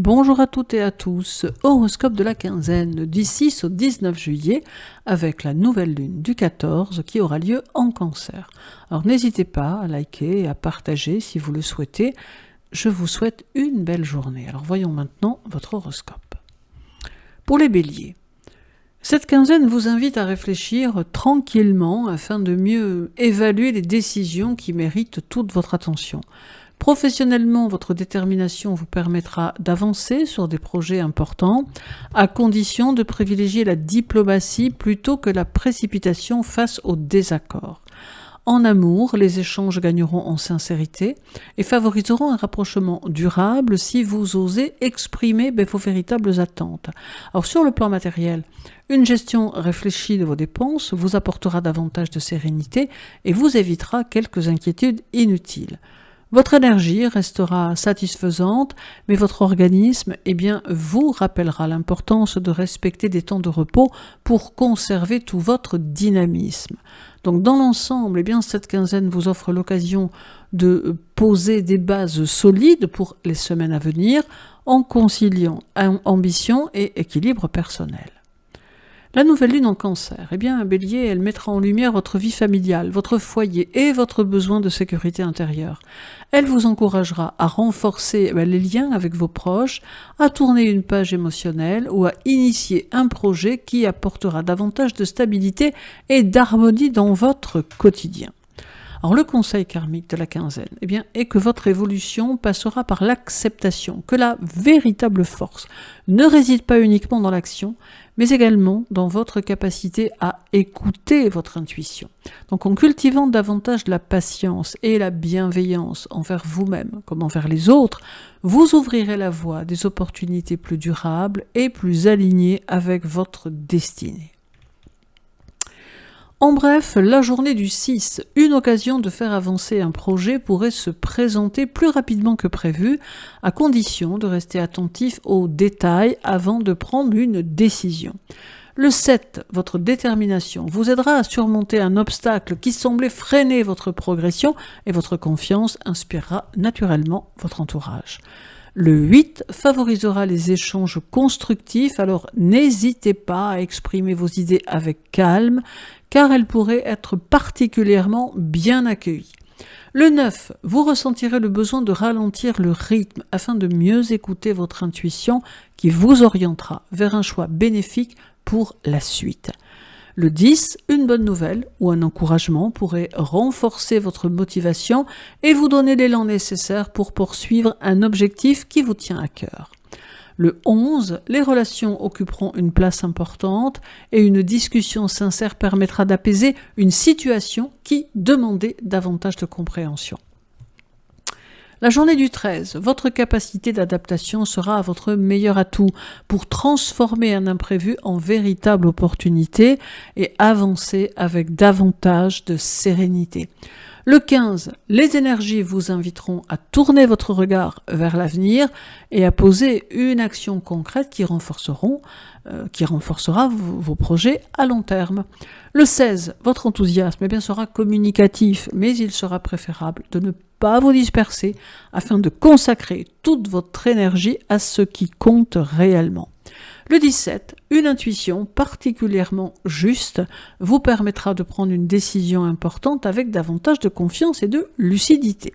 Bonjour à toutes et à tous, horoscope de la quinzaine du 6 au 19 juillet avec la nouvelle lune du 14 qui aura lieu en Cancer. Alors n'hésitez pas à liker et à partager si vous le souhaitez. Je vous souhaite une belle journée. Alors voyons maintenant votre horoscope. Pour les béliers, cette quinzaine vous invite à réfléchir tranquillement afin de mieux évaluer les décisions qui méritent toute votre attention. Professionnellement, votre détermination vous permettra d'avancer sur des projets importants, à condition de privilégier la diplomatie plutôt que la précipitation face aux désaccords. En amour, les échanges gagneront en sincérité et favoriseront un rapprochement durable si vous osez exprimer vos véritables attentes. Alors sur le plan matériel, une gestion réfléchie de vos dépenses vous apportera davantage de sérénité et vous évitera quelques inquiétudes inutiles. Votre énergie restera satisfaisante, mais votre organisme vous rappellera l'importance de respecter des temps de repos pour conserver tout votre dynamisme. Donc dans l'ensemble, cette quinzaine vous offre l'occasion de poser des bases solides pour les semaines à venir en conciliant ambition et équilibre personnel. La nouvelle lune en Cancer, Bélier, elle mettra en lumière votre vie familiale, votre foyer et votre besoin de sécurité intérieure. Elle vous encouragera à renforcer les liens avec vos proches, à tourner une page émotionnelle ou à initier un projet qui apportera davantage de stabilité et d'harmonie dans votre quotidien. Alors le conseil karmique de la quinzaine est que votre évolution passera par l'acceptation, que la véritable force ne réside pas uniquement dans l'action, mais également dans votre capacité à écouter votre intuition. Donc en cultivant davantage la patience et la bienveillance envers vous-même comme envers les autres, vous ouvrirez la voie des opportunités plus durables et plus alignées avec votre destinée. En bref, la journée du 6, une occasion de faire avancer un projet pourrait se présenter plus rapidement que prévu, à condition de rester attentif aux détails avant de prendre une décision. Le 7, votre détermination vous aidera à surmonter un obstacle qui semblait freiner votre progression et votre confiance inspirera naturellement votre entourage. Le 8 favorisera les échanges constructifs, alors n'hésitez pas à exprimer vos idées avec calme, car elles pourraient être particulièrement bien accueillies. Le 9, vous ressentirez le besoin de ralentir le rythme afin de mieux écouter votre intuition qui vous orientera vers un choix bénéfique pour la suite. Le 10, une bonne nouvelle ou un encouragement pourrait renforcer votre motivation et vous donner l'élan nécessaire pour poursuivre un objectif qui vous tient à cœur. Le 11, les relations occuperont une place importante et une discussion sincère permettra d'apaiser une situation qui demandait davantage de compréhension. La journée du 13, votre capacité d'adaptation sera à votre meilleur atout pour transformer un imprévu en véritable opportunité et avancer avec davantage de sérénité. Le 15, les énergies vous inviteront à tourner votre regard vers l'avenir et à poser une action concrète qui renforcera vos projets à long terme. Le 16, votre enthousiasme sera communicatif, mais il sera préférable de ne pas vous disperser afin de consacrer toute votre énergie à ce qui compte réellement. Le 17, une intuition particulièrement juste vous permettra de prendre une décision importante avec davantage de confiance et de lucidité.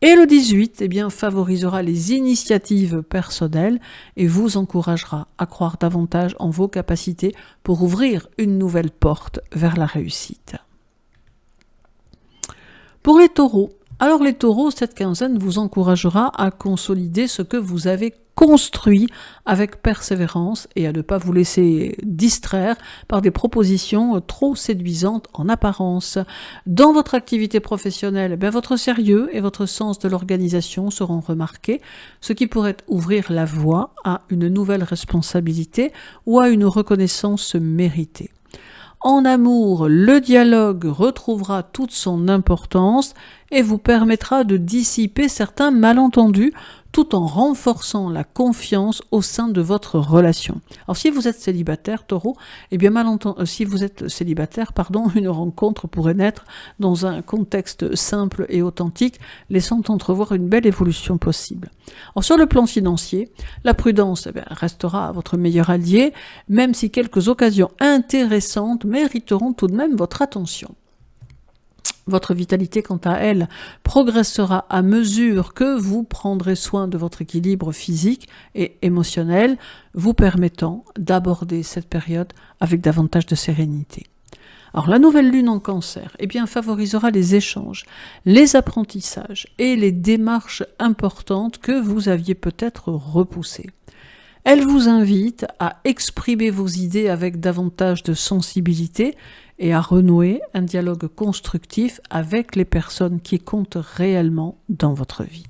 Et le 18, favorisera les initiatives personnelles et vous encouragera à croire davantage en vos capacités pour ouvrir une nouvelle porte vers la réussite. Pour les taureaux, cette quinzaine vous encouragera à consolider ce que vous avez construit avec persévérance et à ne pas vous laisser distraire par des propositions trop séduisantes en apparence. Dans votre activité professionnelle, votre sérieux et votre sens de l'organisation seront remarqués, ce qui pourrait ouvrir la voie à une nouvelle responsabilité ou à une reconnaissance méritée. En amour, le dialogue retrouvera toute son importance et vous permettra de dissiper certains malentendus tout en renforçant la confiance au sein de votre relation. Alors si vous êtes célibataire, Taureau, eh bien si vous êtes célibataire, une rencontre pourrait naître dans un contexte simple et authentique, laissant entrevoir une belle évolution possible. Alors sur le plan financier, la prudence restera votre meilleur allié, même si quelques occasions intéressantes mériteront tout de même votre attention. Votre vitalité, quant à elle, progressera à mesure que vous prendrez soin de votre équilibre physique et émotionnel, vous permettant d'aborder cette période avec davantage de sérénité. Alors la nouvelle lune en Cancer favorisera les échanges, les apprentissages et les démarches importantes que vous aviez peut-être repoussées. Elle vous invite à exprimer vos idées avec davantage de sensibilité et à renouer un dialogue constructif avec les personnes qui comptent réellement dans votre vie.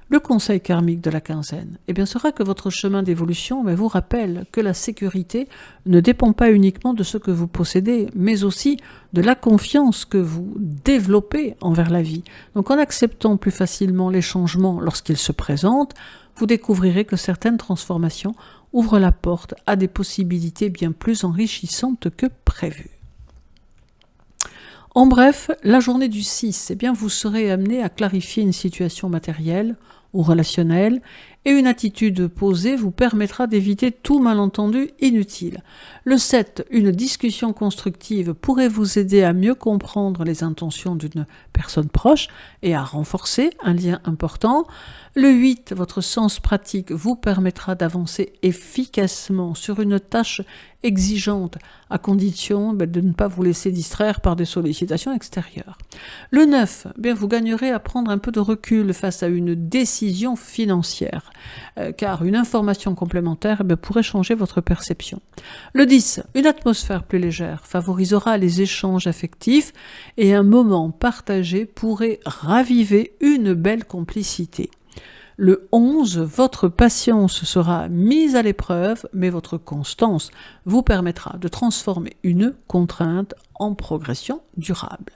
Le conseil karmique de la quinzaine sera que votre chemin d'évolution vous rappelle que la sécurité ne dépend pas uniquement de ce que vous possédez, mais aussi de la confiance que vous développez envers la vie. Donc en acceptant plus facilement les changements lorsqu'ils se présentent, vous découvrirez que certaines transformations ouvrent la porte à des possibilités bien plus enrichissantes que prévues. En bref, la journée du 6, vous serez amené à clarifier une situation matérielle ou relationnelle, et une attitude posée vous permettra d'éviter tout malentendu inutile. Le 7, une discussion constructive pourrait vous aider à mieux comprendre les intentions d'une personne proche et à renforcer un lien important. Le 8, votre sens pratique vous permettra d'avancer efficacement sur une tâche exigeante, à condition de ne pas vous laisser distraire par des sollicitations extérieures. Le 9, vous gagnerez à prendre un peu de recul face à une décision financière, car une information complémentaire pourrait changer votre perception. Le 10, une atmosphère plus légère favorisera les échanges affectifs et un moment partagé pourrait raviver une belle complicité. Le 11, votre patience sera mise à l'épreuve, mais votre constance vous permettra de transformer une contrainte en progression durable.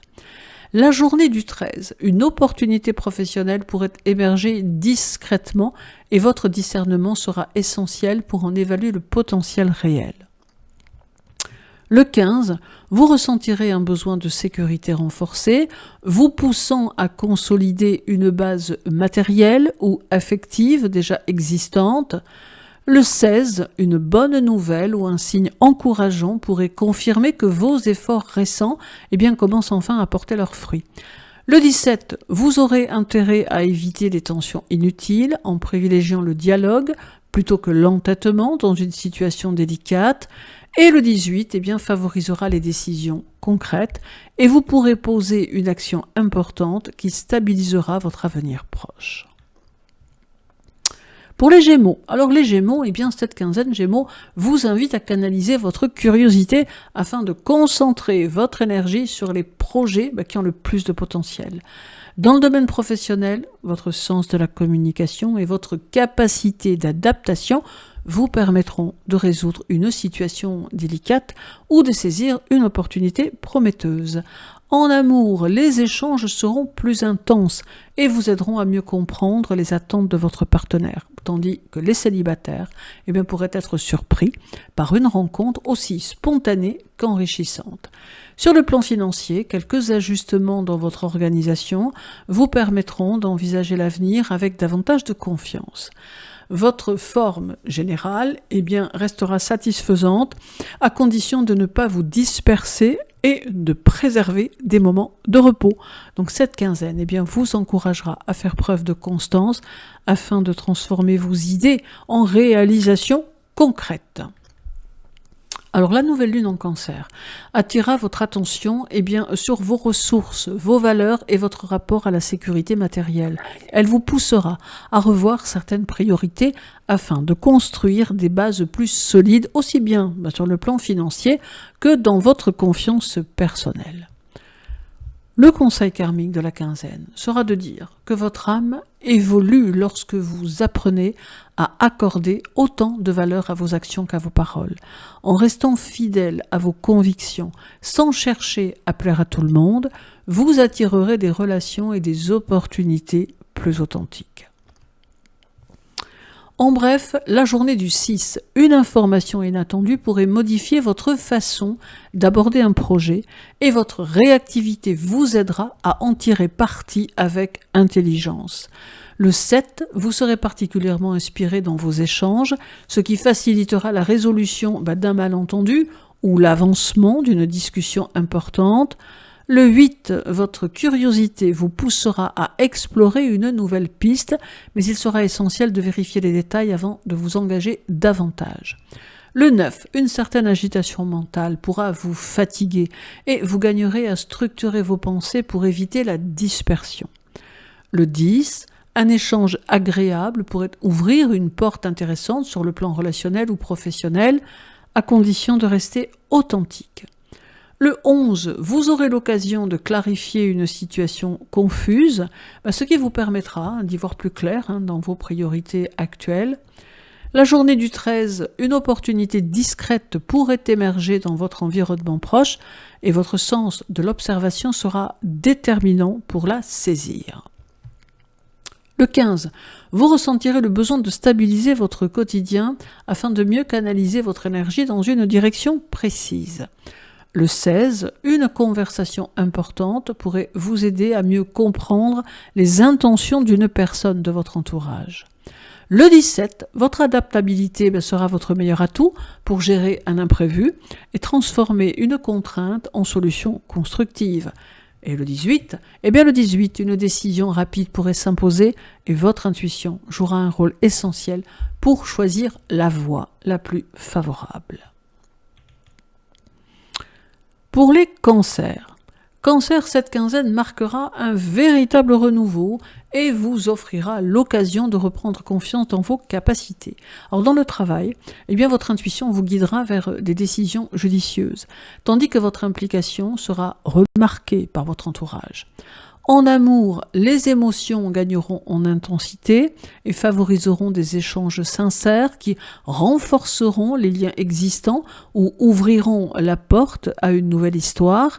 La journée du 13, une opportunité professionnelle pourrait émerger discrètement et votre discernement sera essentiel pour en évaluer le potentiel réel. Le 15, vous ressentirez un besoin de sécurité renforcé, vous poussant à consolider une base matérielle ou affective déjà existante. Le 16, une bonne nouvelle ou un signe encourageant pourrait confirmer que vos efforts récents commencent enfin à porter leurs fruits. Le 17, vous aurez intérêt à éviter les tensions inutiles en privilégiant le dialogue plutôt que l'entêtement dans une situation délicate. Et le 18 favorisera les décisions concrètes et vous pourrez poser une action importante qui stabilisera votre avenir proche. Pour les Gémeaux, alors les Gémeaux, cette quinzaine Gémeaux vous invite à canaliser votre curiosité afin de concentrer votre énergie sur les projets qui ont le plus de potentiel. Dans le domaine professionnel, votre sens de la communication et votre capacité d'adaptation vous permettront de résoudre une situation délicate ou de saisir une opportunité prometteuse. En amour, les échanges seront plus intenses et vous aideront à mieux comprendre les attentes de votre partenaire, tandis que les célibataires pourraient être surpris par une rencontre aussi spontanée qu'enrichissante. Sur le plan financier, quelques ajustements dans votre organisation vous permettront d'envisager l'avenir avec davantage de confiance. Votre forme générale restera satisfaisante à condition de ne pas vous disperser et de préserver des moments de repos. Donc cette quinzaine vous encouragera à faire preuve de constance afin de transformer vos idées en réalisations concrètes. Alors la nouvelle lune en Cancer attirera votre attention sur vos ressources, vos valeurs et votre rapport à la sécurité matérielle. Elle vous poussera à revoir certaines priorités afin de construire des bases plus solides, aussi bien sur le plan financier que dans votre confiance personnelle. Le conseil karmique de la quinzaine sera de dire que votre âme évolue lorsque vous apprenez à accorder autant de valeur à vos actions qu'à vos paroles, en restant fidèle à vos convictions, sans chercher à plaire à tout le monde, vous attirerez des relations et des opportunités plus authentiques. En bref, la journée du 6, une information inattendue pourrait modifier votre façon d'aborder un projet et votre réactivité vous aidera à en tirer parti avec intelligence. Le 7, vous serez particulièrement inspiré dans vos échanges, ce qui facilitera la résolution d'un malentendu ou l'avancement d'une discussion importante. Le 8, votre curiosité vous poussera à explorer une nouvelle piste, mais il sera essentiel de vérifier les détails avant de vous engager davantage. Le 9, une certaine agitation mentale pourra vous fatiguer et vous gagnerez à structurer vos pensées pour éviter la dispersion. Le 10, un échange agréable pourrait ouvrir une porte intéressante sur le plan relationnel ou professionnel, à condition de rester authentique. Le 11, vous aurez l'occasion de clarifier une situation confuse, ce qui vous permettra d'y voir plus clair dans vos priorités actuelles. La journée du 13, une opportunité discrète pourrait émerger dans votre environnement proche et votre sens de l'observation sera déterminant pour la saisir. Le 15, vous ressentirez le besoin de stabiliser votre quotidien afin de mieux canaliser votre énergie dans une direction précise. Le 16, une conversation importante pourrait vous aider à mieux comprendre les intentions d'une personne de votre entourage. Le 17, votre adaptabilité sera votre meilleur atout pour gérer un imprévu et transformer une contrainte en solution constructive. Et le 18, une décision rapide pourrait s'imposer et votre intuition jouera un rôle essentiel pour choisir la voie la plus favorable. Pour les cancers. Cancer, cette quinzaine marquera un véritable renouveau et vous offrira l'occasion de reprendre confiance dans vos capacités. Alors dans le travail, votre intuition vous guidera vers des décisions judicieuses, tandis que votre implication sera remarquée par votre entourage. En amour, les émotions gagneront en intensité et favoriseront des échanges sincères qui renforceront les liens existants ou ouvriront la porte à une nouvelle histoire.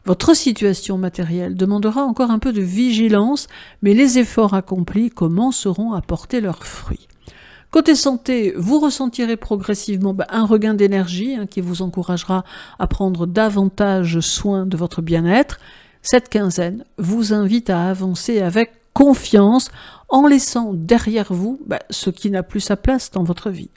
Votre situation matérielle demandera encore un peu de vigilance, mais les efforts accomplis commenceront à porter leurs fruits. Côté santé, vous ressentirez progressivement un regain d'énergie qui vous encouragera à prendre davantage soin de votre bien-être. Cette quinzaine vous invite à avancer avec confiance en laissant derrière vous ce qui n'a plus sa place dans votre vie.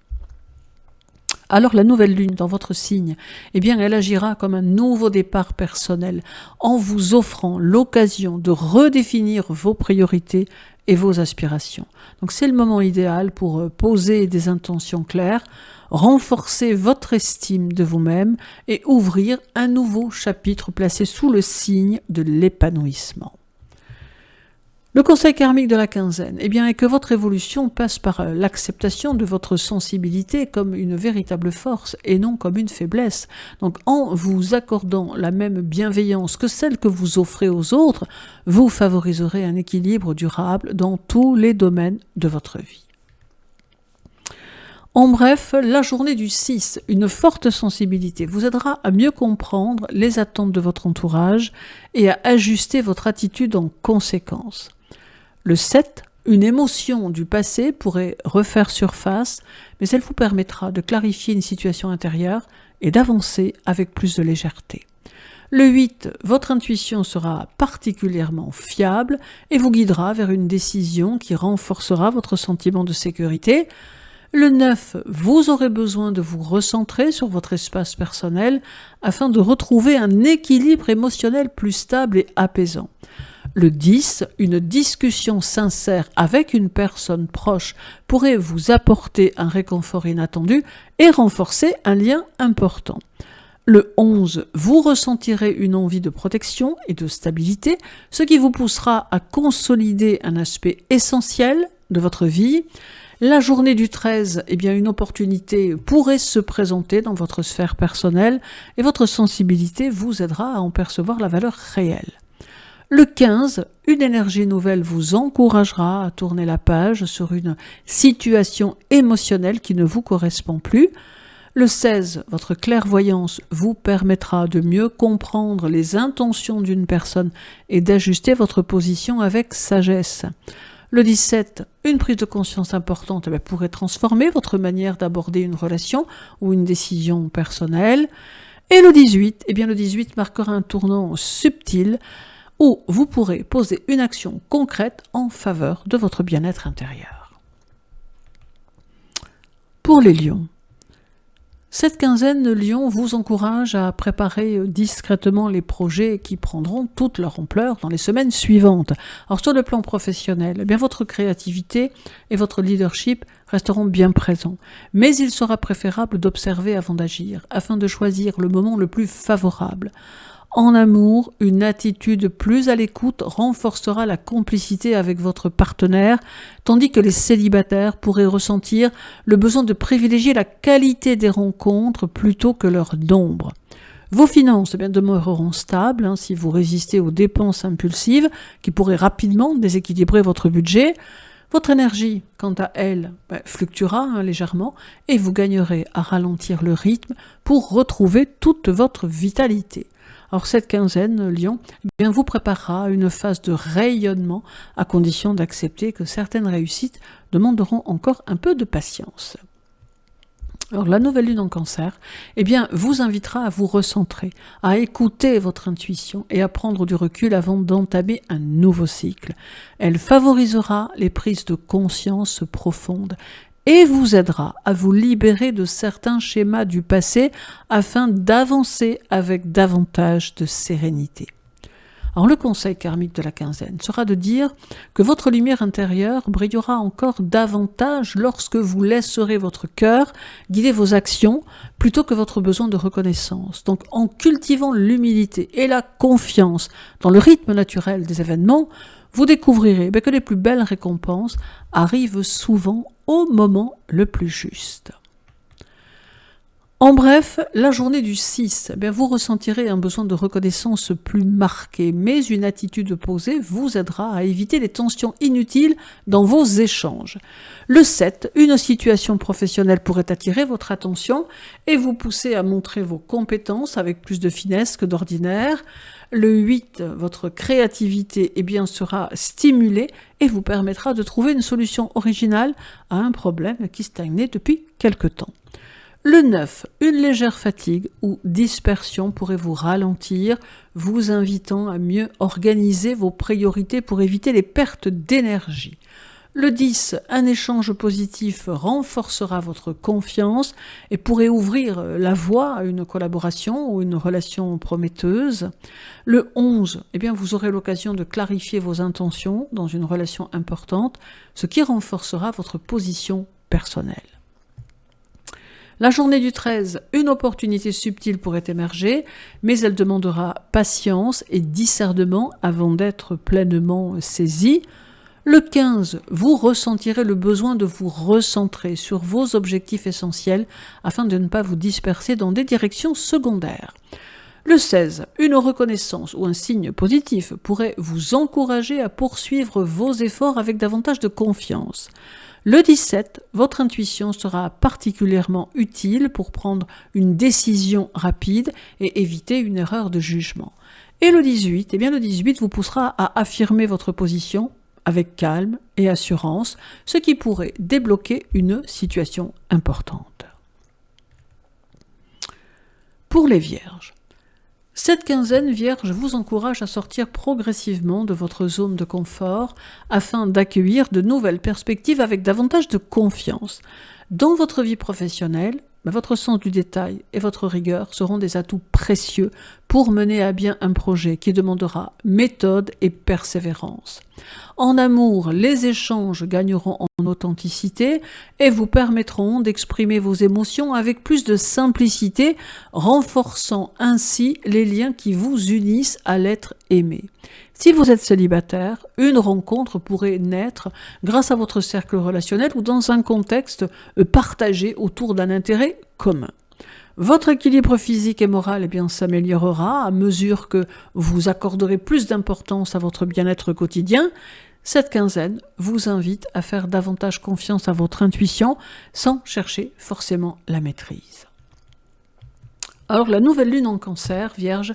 Alors la nouvelle lune dans votre signe, elle agira comme un nouveau départ personnel en vous offrant l'occasion de redéfinir vos priorités et vos aspirations. Donc c'est le moment idéal pour poser des intentions claires, renforcer votre estime de vous-même et ouvrir un nouveau chapitre placé sous le signe de l'épanouissement. Le conseil karmique de la quinzaine est que votre évolution passe par l'acceptation de votre sensibilité comme une véritable force et non comme une faiblesse. Donc en vous accordant la même bienveillance que celle que vous offrez aux autres, vous favoriserez un équilibre durable dans tous les domaines de votre vie. En bref, la journée du 6, une forte sensibilité vous aidera à mieux comprendre les attentes de votre entourage et à ajuster votre attitude en conséquence. Le 7, une émotion du passé pourrait refaire surface, mais elle vous permettra de clarifier une situation intérieure et d'avancer avec plus de légèreté. Le 8, votre intuition sera particulièrement fiable et vous guidera vers une décision qui renforcera votre sentiment de sécurité. Le 9, vous aurez besoin de vous recentrer sur votre espace personnel afin de retrouver un équilibre émotionnel plus stable et apaisant. Le 10, une discussion sincère avec une personne proche pourrait vous apporter un réconfort inattendu et renforcer un lien important. Le 11, vous ressentirez une envie de protection et de stabilité, ce qui vous poussera à consolider un aspect essentiel de votre vie. La journée du 13, une opportunité pourrait se présenter dans votre sphère personnelle et votre sensibilité vous aidera à en percevoir la valeur réelle. Le 15, une énergie nouvelle vous encouragera à tourner la page sur une situation émotionnelle qui ne vous correspond plus. Le 16, votre clairvoyance vous permettra de mieux comprendre les intentions d'une personne et d'ajuster votre position avec sagesse. Le 17, une prise de conscience importante pourrait transformer votre manière d'aborder une relation ou une décision personnelle. Et le 18, le 18 marquera un tournant subtil où vous pourrez poser une action concrète en faveur de votre bien-être intérieur. Pour les lions, cette quinzaine de Lion vous encourage à préparer discrètement les projets qui prendront toute leur ampleur dans les semaines suivantes. Alors sur le plan professionnel, votre créativité et votre leadership resteront bien présents, mais il sera préférable d'observer avant d'agir, afin de choisir le moment le plus favorable. En amour, une attitude plus à l'écoute renforcera la complicité avec votre partenaire, tandis que les célibataires pourraient ressentir le besoin de privilégier la qualité des rencontres plutôt que leur nombre. Vos finances demeureront stables si vous résistez aux dépenses impulsives qui pourraient rapidement déséquilibrer votre budget. Votre énergie, quant à elle, fluctuera légèrement et vous gagnerez à ralentir le rythme pour retrouver toute votre vitalité. Alors cette quinzaine, Lion, vous préparera à une phase de rayonnement à condition d'accepter que certaines réussites demanderont encore un peu de patience. Alors la nouvelle lune en Cancer, vous invitera à vous recentrer, à écouter votre intuition et à prendre du recul avant d'entamer un nouveau cycle. Elle favorisera les prises de conscience profondes et vous aidera à vous libérer de certains schémas du passé afin d'avancer avec davantage de sérénité. Alors le conseil karmique de la quinzaine sera de dire que votre lumière intérieure brillera encore davantage lorsque vous laisserez votre cœur guider vos actions plutôt que votre besoin de reconnaissance. Donc en cultivant l'humilité et la confiance dans le rythme naturel des événements, vous découvrirez que les plus belles récompenses arrivent souvent au moment le plus juste. En bref, la journée du 6, vous ressentirez un besoin de reconnaissance plus marqué, mais une attitude posée vous aidera à éviter les tensions inutiles dans vos échanges. Le 7, une situation professionnelle pourrait attirer votre attention et vous pousser à montrer vos compétences avec plus de finesse que d'ordinaire. Le 8, votre créativité sera stimulée et vous permettra de trouver une solution originale à un problème qui stagnait depuis quelque temps. Le 9, une légère fatigue ou dispersion pourrait vous ralentir, vous invitant à mieux organiser vos priorités pour éviter les pertes d'énergie. Le 10, un échange positif renforcera votre confiance et pourrait ouvrir la voie à une collaboration ou une relation prometteuse. Le 11, vous aurez l'occasion de clarifier vos intentions dans une relation importante, ce qui renforcera votre position personnelle. La journée du 13, une opportunité subtile pourrait émerger, mais elle demandera patience et discernement avant d'être pleinement saisie. Le 15, vous ressentirez le besoin de vous recentrer sur vos objectifs essentiels afin de ne pas vous disperser dans des directions secondaires. Le 16, une reconnaissance ou un signe positif pourrait vous encourager à poursuivre vos efforts avec davantage de confiance. Le 17, votre intuition sera particulièrement utile pour prendre une décision rapide et éviter une erreur de jugement. Et le 18, le 18 vous poussera à affirmer votre position avec calme et assurance, ce qui pourrait débloquer une situation importante. Pour les Vierges, cette quinzaine Vierge vous encourage à sortir progressivement de votre zone de confort afin d'accueillir de nouvelles perspectives avec davantage de confiance. Dans votre vie professionnelle, votre sens du détail et votre rigueur seront des atouts précieux pour mener à bien un projet qui demandera méthode et persévérance. En amour, les échanges gagneront en authenticité et vous permettront d'exprimer vos émotions avec plus de simplicité, renforçant ainsi les liens qui vous unissent à l'être aimé. Si vous êtes célibataire, une rencontre pourrait naître grâce à votre cercle relationnel ou dans un contexte partagé autour d'un intérêt commun. Votre équilibre physique et moral s'améliorera à mesure que vous accorderez plus d'importance à votre bien-être quotidien. Cette quinzaine vous invite à faire davantage confiance à votre intuition sans chercher forcément la maîtrise. Alors la nouvelle lune en Cancer, Vierge,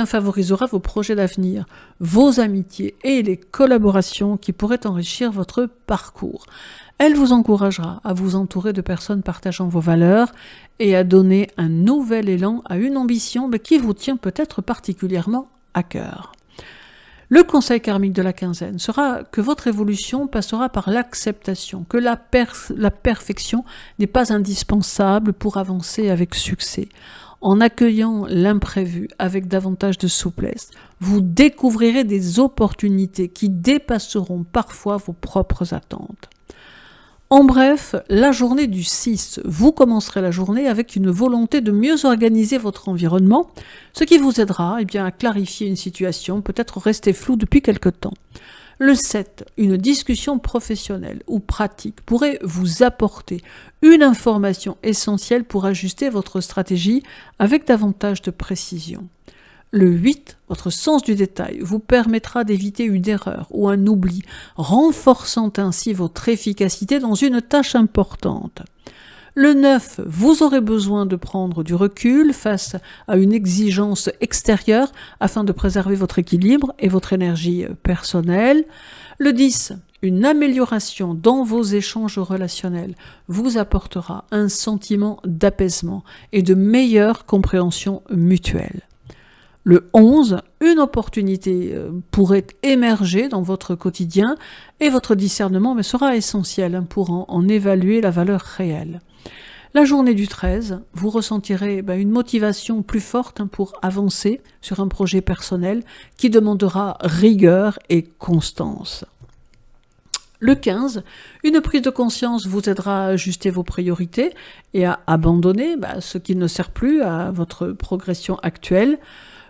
favorisera vos projets d'avenir, vos amitiés et les collaborations qui pourraient enrichir votre parcours. Elle vous encouragera à vous entourer de personnes partageant vos valeurs et à donner un nouvel élan à une ambition qui vous tient peut-être particulièrement à cœur. Le conseil karmique de la quinzaine sera que votre évolution passera par l'acceptation, que la perfection n'est pas indispensable pour avancer avec succès. En accueillant l'imprévu avec davantage de souplesse, vous découvrirez des opportunités qui dépasseront parfois vos propres attentes. En bref, la journée du 6, vous commencerez la journée avec une volonté de mieux organiser votre environnement, ce qui vous aidera à clarifier une situation peut-être restée floue depuis quelque temps. Le 7, une discussion professionnelle ou pratique pourrait vous apporter une information essentielle pour ajuster votre stratégie avec davantage de précision. Le 8, votre sens du détail, vous permettra d'éviter une erreur ou un oubli, renforçant ainsi votre efficacité dans une tâche importante. Le 9, vous aurez besoin de prendre du recul face à une exigence extérieure afin de préserver votre équilibre et votre énergie personnelle. Le 10, une amélioration dans vos échanges relationnels vous apportera un sentiment d'apaisement et de meilleure compréhension mutuelle. Le 11, une opportunité pourrait émerger dans votre quotidien et votre discernement sera essentiel pour en évaluer la valeur réelle. La journée du 13, vous ressentirez une motivation plus forte pour avancer sur un projet personnel qui demandera rigueur et constance. Le 15, une prise de conscience vous aidera à ajuster vos priorités et à abandonner ce qui ne sert plus à votre progression actuelle.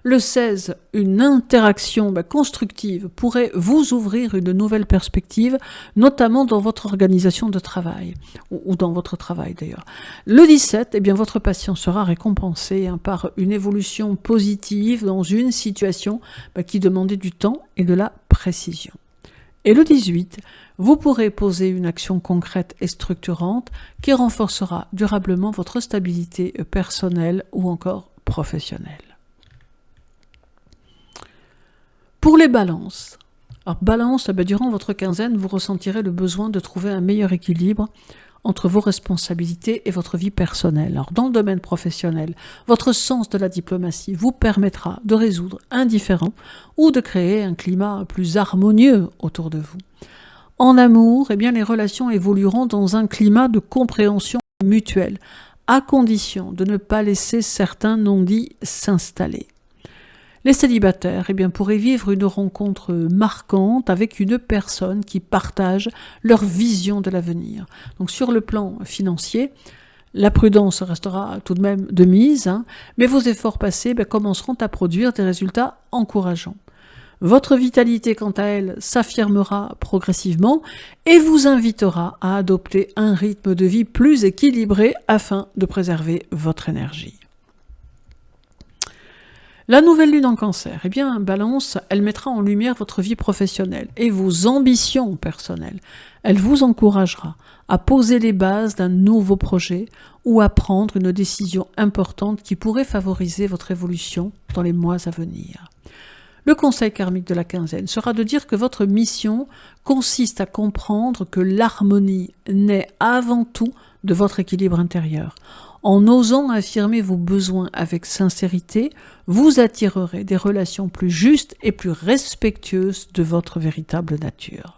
Le 16, une interaction constructive pourrait vous ouvrir une nouvelle perspective, notamment dans votre organisation de travail, ou dans votre travail d'ailleurs. Le 17, votre patience sera récompensée par une évolution positive dans une situation qui demandait du temps et de la précision. Et le 18, vous pourrez poser une action concrète et structurante qui renforcera durablement votre stabilité personnelle ou encore professionnelle. Pour les balances. Alors balance, durant votre quinzaine, vous ressentirez le besoin de trouver un meilleur équilibre entre vos responsabilités et votre vie personnelle. Alors dans le domaine professionnel, votre sens de la diplomatie vous permettra de résoudre un différend ou de créer un climat plus harmonieux autour de vous. En amour, les relations évolueront dans un climat de compréhension mutuelle, à condition de ne pas laisser certains non-dits s'installer. Les célibataires pourraient vivre une rencontre marquante avec une personne qui partage leur vision de l'avenir. Donc sur le plan financier, la prudence restera tout de même de mise, mais vos efforts passés commenceront à produire des résultats encourageants. Votre vitalité, quant à elle, s'affirmera progressivement et vous invitera à adopter un rythme de vie plus équilibré afin de préserver votre énergie. La nouvelle lune en Cancer, Balance, elle mettra en lumière votre vie professionnelle et vos ambitions personnelles. Elle vous encouragera à poser les bases d'un nouveau projet ou à prendre une décision importante qui pourrait favoriser votre évolution dans les mois à venir. Le conseil karmique de la quinzaine sera de dire que votre mission consiste à comprendre que l'harmonie naît avant tout de votre équilibre intérieur. En osant affirmer vos besoins avec sincérité, vous attirerez des relations plus justes et plus respectueuses de votre véritable nature.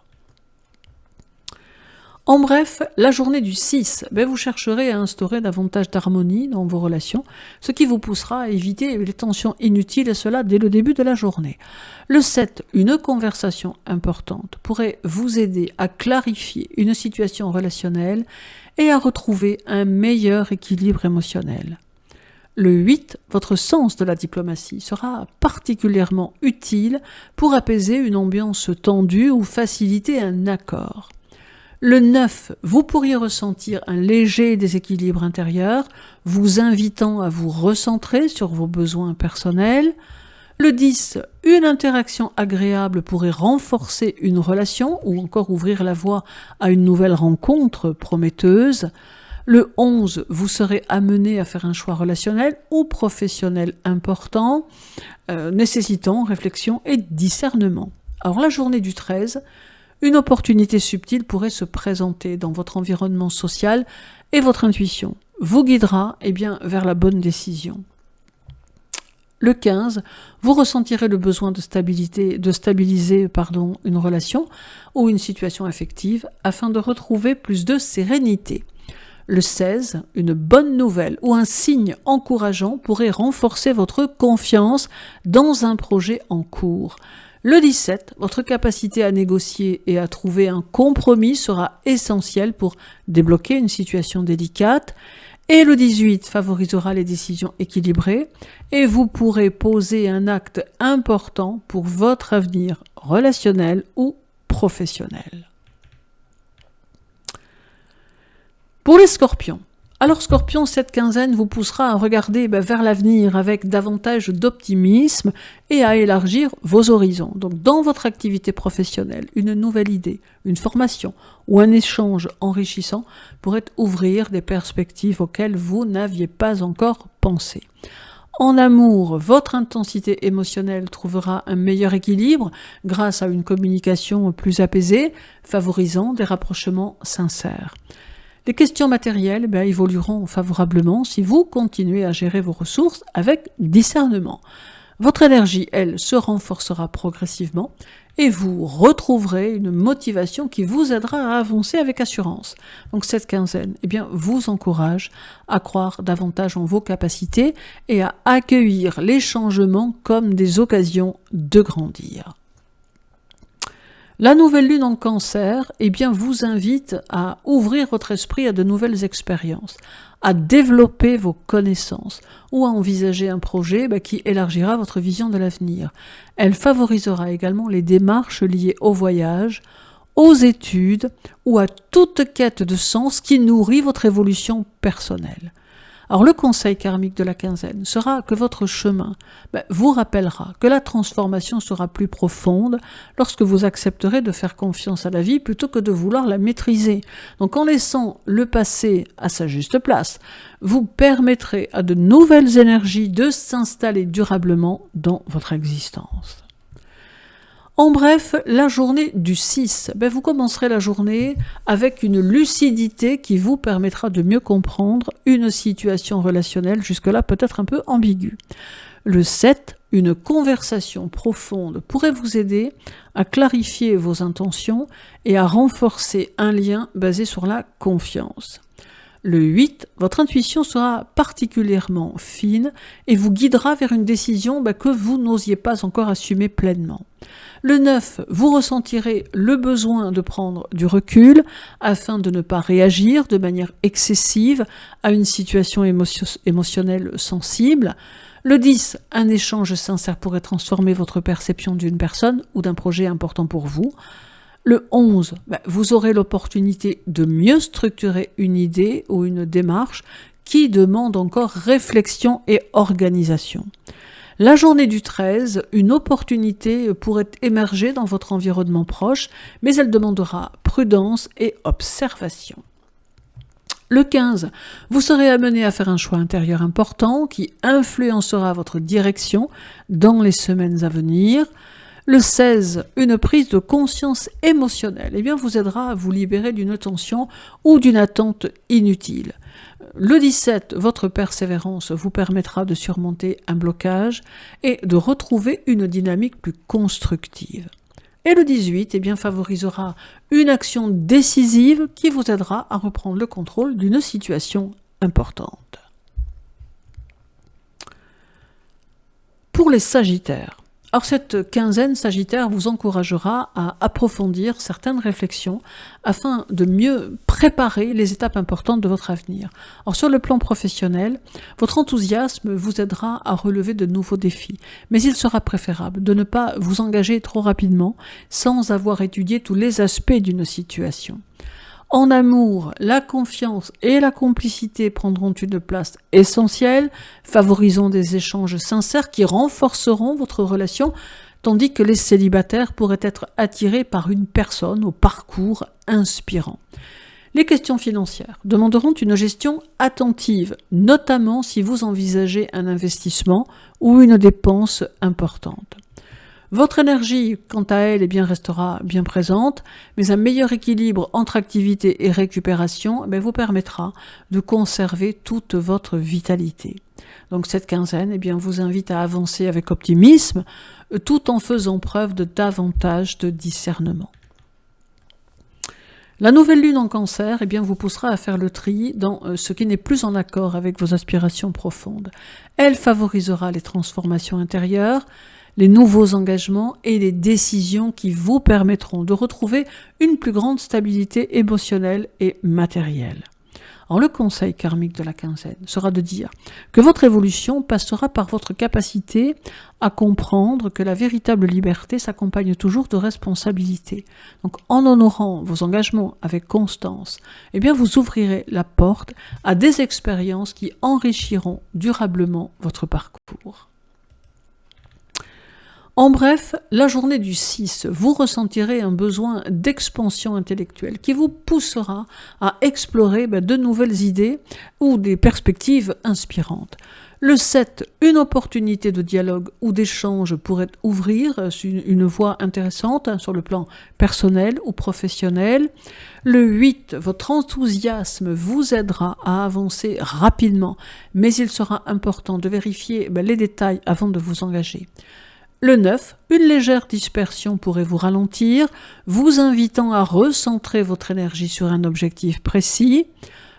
En bref, la journée du 6, vous chercherez à instaurer davantage d'harmonie dans vos relations, ce qui vous poussera à éviter les tensions inutiles, et cela dès le début de la journée. Le 7, une conversation importante pourrait vous aider à clarifier une situation relationnelle et à retrouver un meilleur équilibre émotionnel. Le 8, votre sens de la diplomatie sera particulièrement utile pour apaiser une ambiance tendue ou faciliter un accord. Le 9, vous pourriez ressentir un léger déséquilibre intérieur, vous invitant à vous recentrer sur vos besoins personnels. Le 10, une interaction agréable pourrait renforcer une relation ou encore ouvrir la voie à une nouvelle rencontre prometteuse. Le 11, vous serez amené à faire un choix relationnel ou professionnel important, nécessitant réflexion et discernement. Alors la journée du 13, une opportunité subtile pourrait se présenter dans votre environnement social et votre intuition vous guidera vers la bonne décision. Le 15, vous ressentirez le besoin de stabiliser une relation ou une situation affective afin de retrouver plus de sérénité. Le 16, une bonne nouvelle ou un signe encourageant pourrait renforcer votre confiance dans un projet en cours. Le 17, votre capacité à négocier et à trouver un compromis sera essentielle pour débloquer une situation délicate. Et le 18 favorisera les décisions équilibrées et vous pourrez poser un acte important pour votre avenir relationnel ou professionnel. Pour les scorpions. Alors Scorpion, cette quinzaine vous poussera à regarder vers l'avenir avec davantage d'optimisme et à élargir vos horizons. Donc dans votre activité professionnelle, une nouvelle idée, une formation ou un échange enrichissant pourrait ouvrir des perspectives auxquelles vous n'aviez pas encore pensé. En amour, votre intensité émotionnelle trouvera un meilleur équilibre grâce à une communication plus apaisée, favorisant des rapprochements sincères. Les questions matérielles évolueront favorablement si vous continuez à gérer vos ressources avec discernement. Votre énergie, elle, se renforcera progressivement et vous retrouverez une motivation qui vous aidera à avancer avec assurance. Donc cette quinzaine vous encourage à croire davantage en vos capacités et à accueillir les changements comme des occasions de grandir. La nouvelle lune en Cancer vous invite à ouvrir votre esprit à de nouvelles expériences, à développer vos connaissances ou à envisager un projet qui élargira votre vision de l'avenir. Elle favorisera également les démarches liées au voyage, aux études ou à toute quête de sens qui nourrit votre évolution personnelle. Alors le conseil karmique de la quinzaine sera que votre chemin vous rappellera que la transformation sera plus profonde lorsque vous accepterez de faire confiance à la vie plutôt que de vouloir la maîtriser. Donc en laissant le passé à sa juste place, vous permettrez à de nouvelles énergies de s'installer durablement dans votre existence. En bref, la journée du 6, vous commencerez la journée avec une lucidité qui vous permettra de mieux comprendre une situation relationnelle jusque-là peut-être un peu ambiguë. Le 7, une conversation profonde pourrait vous aider à clarifier vos intentions et à renforcer un lien basé sur la confiance. Le 8, votre intuition sera particulièrement fine et vous guidera vers une décision que vous n'osiez pas encore assumer pleinement. Le 9, vous ressentirez le besoin de prendre du recul afin de ne pas réagir de manière excessive à une situation émotionnelle sensible. Le 10, un échange sincère pourrait transformer votre perception d'une personne ou d'un projet important pour vous. Le 11, vous aurez l'opportunité de mieux structurer une idée ou une démarche qui demande encore réflexion et organisation. La journée du 13, une opportunité pourrait émerger dans votre environnement proche, mais elle demandera prudence et observation. Le 15, vous serez amené à faire un choix intérieur important qui influencera votre direction dans les semaines à venir. Le 16, une prise de conscience émotionnelle vous aidera à vous libérer d'une tension ou d'une attente inutile. Le 17, votre persévérance vous permettra de surmonter un blocage et de retrouver une dynamique plus constructive. Et le 18 favorisera une action décisive qui vous aidera à reprendre le contrôle d'une situation importante. Pour les Sagittaires. Alors cette quinzaine Sagittaire vous encouragera à approfondir certaines réflexions afin de mieux préparer les étapes importantes de votre avenir. Alors sur le plan professionnel, votre enthousiasme vous aidera à relever de nouveaux défis, mais il sera préférable de ne pas vous engager trop rapidement sans avoir étudié tous les aspects d'une situation. En amour, la confiance et la complicité prendront une place essentielle, favorisant des échanges sincères qui renforceront votre relation, tandis que les célibataires pourraient être attirés par une personne au parcours inspirant. Les questions financières demanderont une gestion attentive, notamment si vous envisagez un investissement ou une dépense importante. Votre énergie, quant à elle, restera bien présente, mais un meilleur équilibre entre activité et récupération vous permettra de conserver toute votre vitalité. Donc cette quinzaine vous invite à avancer avec optimisme, tout en faisant preuve de davantage de discernement. La nouvelle lune en Cancer vous poussera à faire le tri dans ce qui n'est plus en accord avec vos aspirations profondes. Elle favorisera les transformations intérieures, les nouveaux engagements et les décisions qui vous permettront de retrouver une plus grande stabilité émotionnelle et matérielle. Alors, le conseil karmique de la quinzaine sera de dire que votre évolution passera par votre capacité à comprendre que la véritable liberté s'accompagne toujours de responsabilités. Donc, en honorant vos engagements avec constance, vous ouvrirez la porte à des expériences qui enrichiront durablement votre parcours. En bref, la journée du 6, vous ressentirez un besoin d'expansion intellectuelle qui vous poussera à explorer de nouvelles idées ou des perspectives inspirantes. Le 7, une opportunité de dialogue ou d'échange pourrait ouvrir une voie intéressante sur le plan personnel ou professionnel. Le 8, votre enthousiasme vous aidera à avancer rapidement, mais il sera important de vérifier les détails avant de vous engager. Le 9, une légère dispersion pourrait vous ralentir, vous invitant à recentrer votre énergie sur un objectif précis.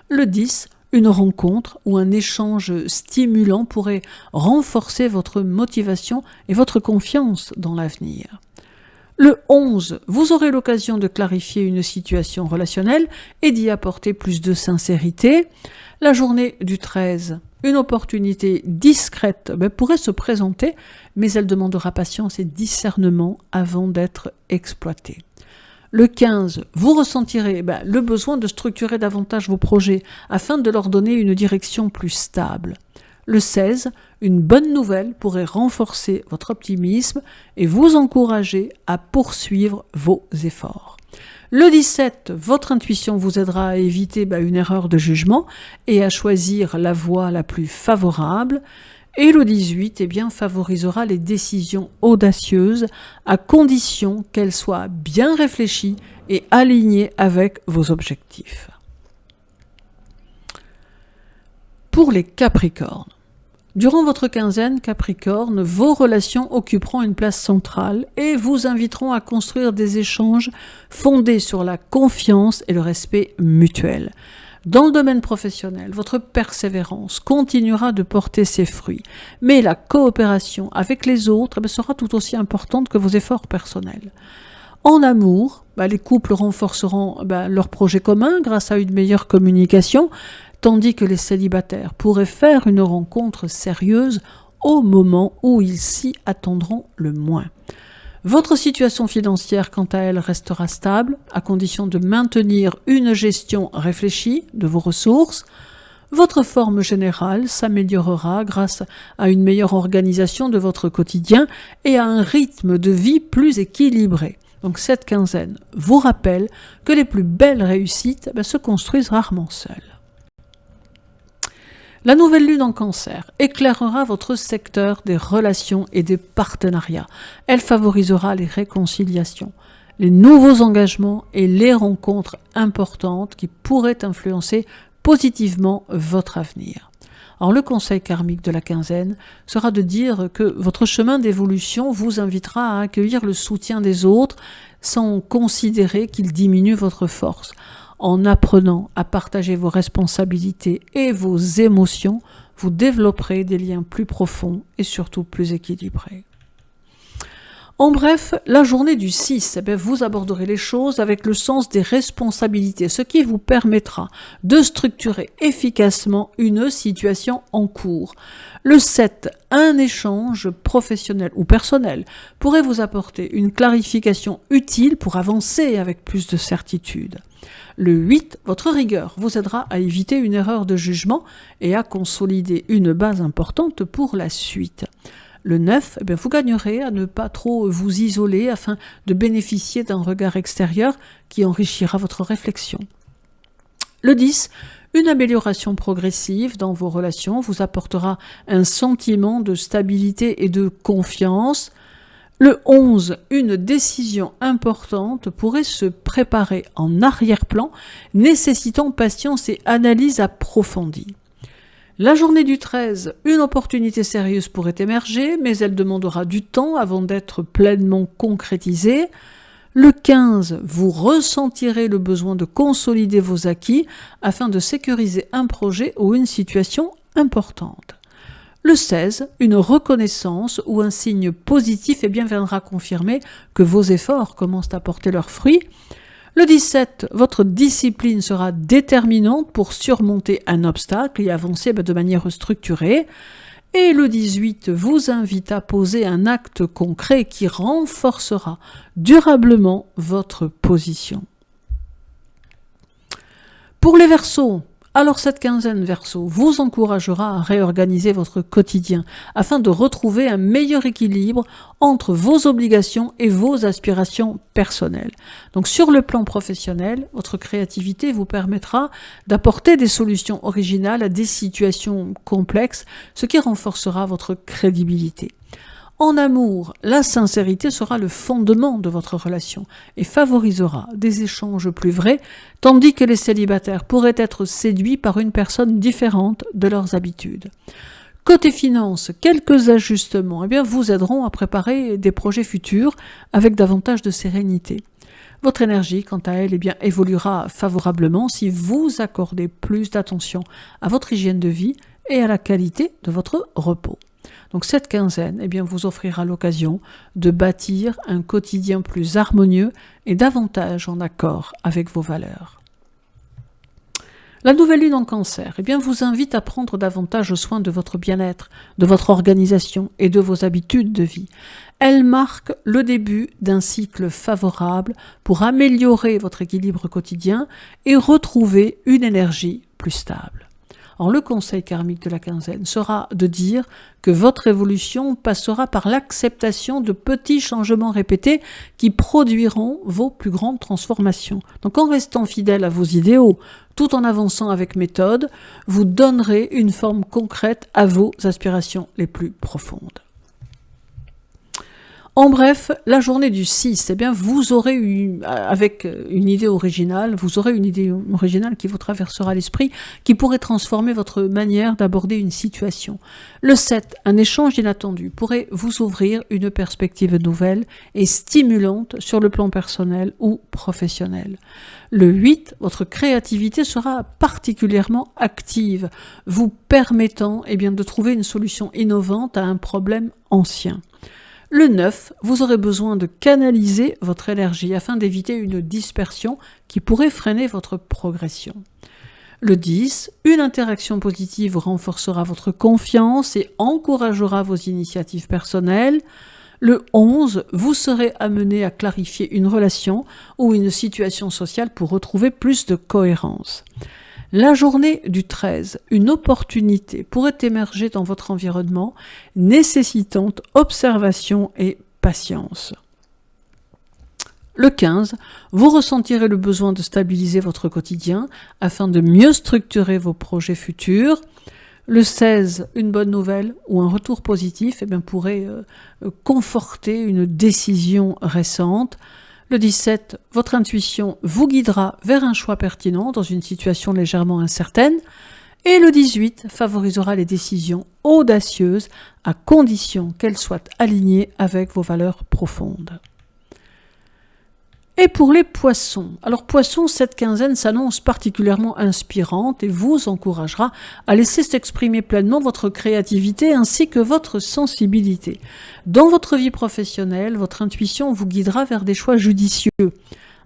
Le 10, une rencontre ou un échange stimulant pourrait renforcer votre motivation et votre confiance dans l'avenir. Le 11, vous aurez l'occasion de clarifier une situation relationnelle et d'y apporter plus de sincérité. La journée du 13, une opportunité discrète pourrait se présenter, mais elle demandera patience et discernement avant d'être exploitée. Le 15, vous ressentirez le besoin de structurer davantage vos projets afin de leur donner une direction plus stable. Le 16, une bonne nouvelle pourrait renforcer votre optimisme et vous encourager à poursuivre vos efforts. Le 17, votre intuition vous aidera à éviter une erreur de jugement et à choisir la voie la plus favorable. Et le 18, favorisera les décisions audacieuses à condition qu'elles soient bien réfléchies et alignées avec vos objectifs. Pour les Capricornes. Durant votre quinzaine, Capricorne, vos relations occuperont une place centrale et vous inviteront à construire des échanges fondés sur la confiance et le respect mutuel. Dans le domaine professionnel, votre persévérance continuera de porter ses fruits, mais la coopération avec les autres sera tout aussi importante que vos efforts personnels. En amour, les couples renforceront leurs projets communs grâce à une meilleure communication, tandis que les célibataires pourraient faire une rencontre sérieuse au moment où ils s'y attendront le moins. Votre situation financière, quant à elle, restera stable, à condition de maintenir une gestion réfléchie de vos ressources. Votre forme générale s'améliorera grâce à une meilleure organisation de votre quotidien et à un rythme de vie plus équilibré. Donc cette quinzaine vous rappelle que les plus belles réussites se construisent rarement seules. La nouvelle lune en Cancer éclairera votre secteur des relations et des partenariats. Elle favorisera les réconciliations, les nouveaux engagements et les rencontres importantes qui pourraient influencer positivement votre avenir. Alors, le conseil karmique de la quinzaine sera de dire que votre chemin d'évolution vous invitera à accueillir le soutien des autres sans considérer qu'il diminue votre force. En apprenant à partager vos responsabilités et vos émotions, vous développerez des liens plus profonds et surtout plus équilibrés. En bref, la journée du 6, vous aborderez les choses avec le sens des responsabilités, ce qui vous permettra de structurer efficacement une situation en cours. Le 7, un échange professionnel ou personnel pourrait vous apporter une clarification utile pour avancer avec plus de certitude. Le 8, votre rigueur vous aidera à éviter une erreur de jugement et à consolider une base importante pour la suite. Le 9, vous gagnerez à ne pas trop vous isoler afin de bénéficier d'un regard extérieur qui enrichira votre réflexion. Le 10, une amélioration progressive dans vos relations vous apportera un sentiment de stabilité et de confiance. Le 11, une décision importante pourrait se préparer en arrière-plan, nécessitant patience et analyse approfondie. La journée du 13, une opportunité sérieuse pourrait émerger, mais elle demandera du temps avant d'être pleinement concrétisée. Le 15, vous ressentirez le besoin de consolider vos acquis afin de sécuriser un projet ou une situation importante. Le 16, une reconnaissance ou un signe positif viendra confirmer que vos efforts commencent à porter leurs fruits. Le 17, votre discipline sera déterminante pour surmonter un obstacle et avancer de manière structurée. Et le 18 vous invite à poser un acte concret qui renforcera durablement votre position. Pour les Verseaux, alors cette quinzaine Verseaux vous encouragera à réorganiser votre quotidien afin de retrouver un meilleur équilibre entre vos obligations et vos aspirations personnelles. Donc sur le plan professionnel, votre créativité vous permettra d'apporter des solutions originales à des situations complexes, ce qui renforcera votre crédibilité. En amour, la sincérité sera le fondement de votre relation et favorisera des échanges plus vrais, tandis que les célibataires pourraient être séduits par une personne différente de leurs habitudes. Côté finances, quelques ajustements vous aideront à préparer des projets futurs avec davantage de sérénité. Votre énergie, quant à elle, évoluera favorablement si vous accordez plus d'attention à votre hygiène de vie et à la qualité de votre repos. Donc cette quinzaine vous offrira l'occasion de bâtir un quotidien plus harmonieux et davantage en accord avec vos valeurs. La nouvelle lune en Cancer vous invite à prendre davantage soin de votre bien-être, de votre organisation et de vos habitudes de vie. Elle marque le début d'un cycle favorable pour améliorer votre équilibre quotidien et retrouver une énergie plus stable. Alors, le conseil karmique de la quinzaine sera de dire que votre évolution passera par l'acceptation de petits changements répétés qui produiront vos plus grandes transformations. Donc en restant fidèle à vos idéaux, tout en avançant avec méthode, vous donnerez une forme concrète à vos aspirations les plus profondes. En bref, la journée du 6, vous aurez avec une idée originale, qui vous traversera l'esprit, qui pourrait transformer votre manière d'aborder une situation. Le 7, un échange inattendu pourrait vous ouvrir une perspective nouvelle et stimulante sur le plan personnel ou professionnel. Le 8, votre créativité sera particulièrement active, vous permettant de trouver une solution innovante à un problème ancien. Le 9, vous aurez besoin de canaliser votre énergie afin d'éviter une dispersion qui pourrait freiner votre progression. Le 10, une interaction positive renforcera votre confiance et encouragera vos initiatives personnelles. Le 11, vous serez amené à clarifier une relation ou une situation sociale pour retrouver plus de cohérence. La journée du 13, une opportunité pourrait émerger dans votre environnement, nécessitant observation et patience. Le 15, vous ressentirez le besoin de stabiliser votre quotidien afin de mieux structurer vos projets futurs. Le 16, une bonne nouvelle ou un retour positif pourrait conforter une décision récente. Le 17, votre intuition vous guidera vers un choix pertinent dans une situation légèrement incertaine. Et le 18 favorisera les décisions audacieuses à condition qu'elles soient alignées avec vos valeurs profondes. Et pour les poissons, alors poissons, cette quinzaine s'annonce particulièrement inspirante et vous encouragera à laisser s'exprimer pleinement votre créativité ainsi que votre sensibilité. Dans votre vie professionnelle, votre intuition vous guidera vers des choix judicieux,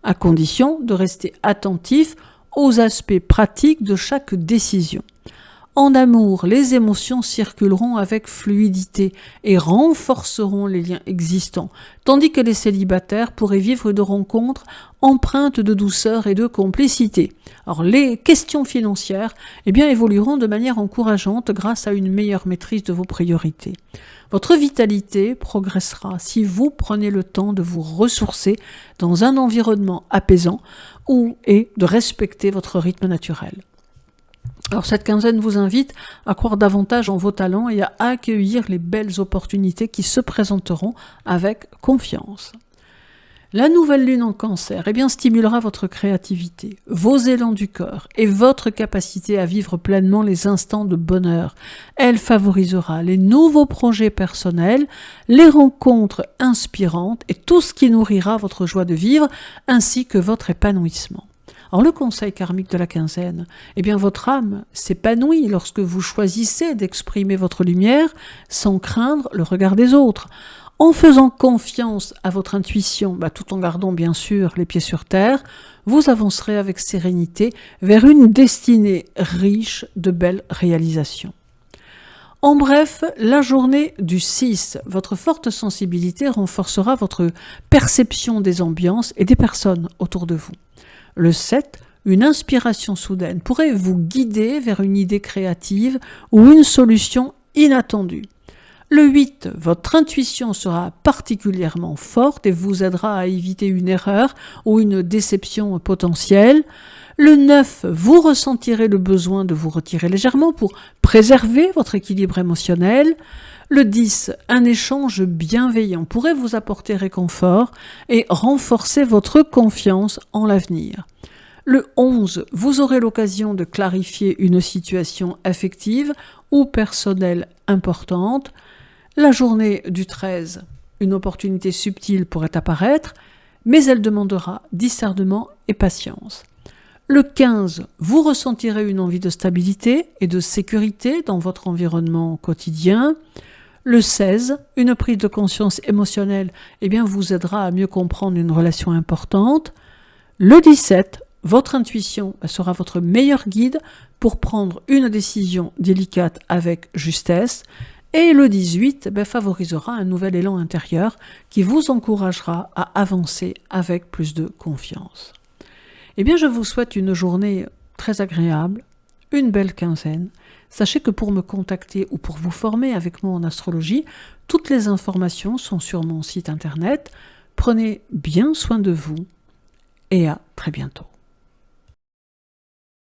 à condition de rester attentif aux aspects pratiques de chaque décision. En amour, les émotions circuleront avec fluidité et renforceront les liens existants, tandis que les célibataires pourraient vivre de rencontres empreintes de douceur et de complicité. Alors, les questions financières évolueront de manière encourageante grâce à une meilleure maîtrise de vos priorités. Votre vitalité progressera si vous prenez le temps de vous ressourcer dans un environnement apaisant et de respecter votre rythme naturel. Alors cette quinzaine vous invite à croire davantage en vos talents et à accueillir les belles opportunités qui se présenteront avec confiance. La nouvelle lune en Cancer stimulera votre créativité, vos élans du corps et votre capacité à vivre pleinement les instants de bonheur. Elle favorisera les nouveaux projets personnels, les rencontres inspirantes et tout ce qui nourrira votre joie de vivre ainsi que votre épanouissement. Alors le conseil karmique de la quinzaine, votre âme s'épanouit lorsque vous choisissez d'exprimer votre lumière sans craindre le regard des autres. En faisant confiance à votre intuition, tout en gardant bien sûr les pieds sur terre, vous avancerez avec sérénité vers une destinée riche de belles réalisations. En bref, la journée du 6, votre forte sensibilité renforcera votre perception des ambiances et des personnes autour de vous. Le 7, une inspiration soudaine pourrait vous guider vers une idée créative ou une solution inattendue. Le 8, votre intuition sera particulièrement forte et vous aidera à éviter une erreur ou une déception potentielle. Le 9, vous ressentirez le besoin de vous retirer légèrement pour préserver votre équilibre émotionnel. Le 10, un échange bienveillant pourrait vous apporter réconfort et renforcer votre confiance en l'avenir. Le 11, vous aurez l'occasion de clarifier une situation affective ou personnelle importante. La journée du 13, une opportunité subtile pourrait apparaître, mais elle demandera discernement et patience. Le 15, vous ressentirez une envie de stabilité et de sécurité dans votre environnement quotidien. Le 16, une prise de conscience émotionnelle vous aidera à mieux comprendre une relation importante. Le 17, votre intuition sera votre meilleur guide pour prendre une décision délicate avec justesse. Et le 18 favorisera un nouvel élan intérieur qui vous encouragera à avancer avec plus de confiance. Je vous souhaite une journée très agréable, une belle quinzaine. Sachez que pour me contacter ou pour vous former avec moi en astrologie, toutes les informations sont sur mon site internet. Prenez bien soin de vous et à très bientôt.